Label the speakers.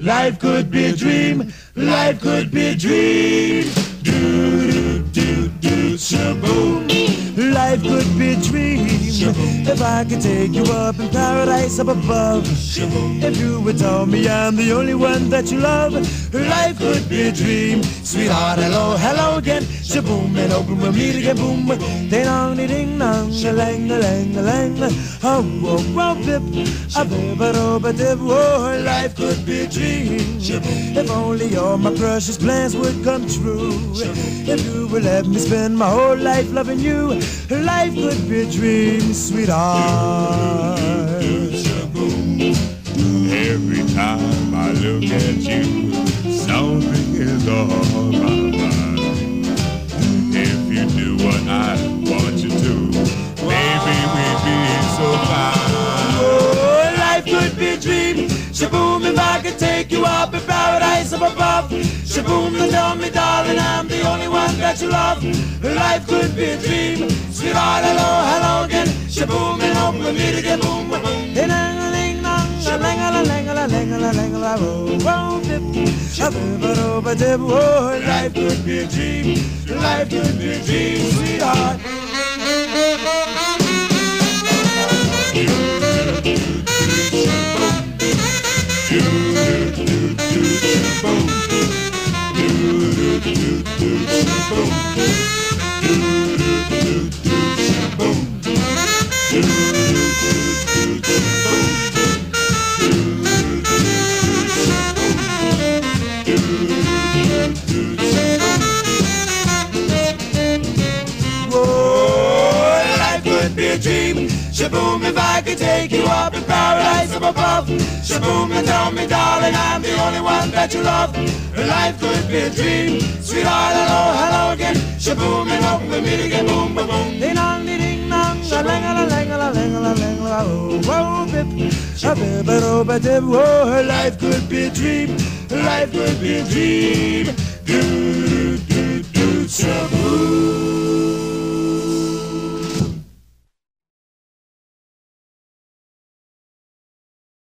Speaker 1: Life could be a dream, life could be a dream. Do, do, do, do, shaboom. Life could be a dream. Shaboom. If I could take you up in paradise up above. Shaboom. If you would tell me I'm the only one that you love. Life could be a dream. Sweetheart, hello, hello again. Shaboom, and open we'll meet again. Boom, ding dong, ding dong, a lang, a lang, a lang. Oh, oh, oh, bip, a bip, a dip. Oh, life could be a dream. If only all my precious plans would come true. If you would let me spend my whole life loving you. Life could be a dream, sweetheart.
Speaker 2: Every time I look at you, something is on my mind. If you do what I want you to, baby, we'd be so fine.
Speaker 1: Oh, life could be a dream. Shaboom, if I could take you up in paradise up above. Shaboom, and tell me, darling, I'm the only one that you love. Life could be a dream. Sweetheart, hello, hello again. Shaboom, and hope we'll meet again. Boom, boom, boom. Oh, life could be a dream. Life could be a dream, sweetheart. Shaboom, if I could take you up in paradise up above. Shaboom, and tell me, darling, I'm the only one that you love. Life could be a dream. Sweetheart, hello, hello again. Shaboom, and hope we'll meet again. Boom, boom, boom. Ding dong, ding dong, a lang, a lang, a lang, a lang, oh, oh, bip, a bip, a bip, a bip. Oh, life could be a dream. Life could be a dream. Do, do, do, shaboom.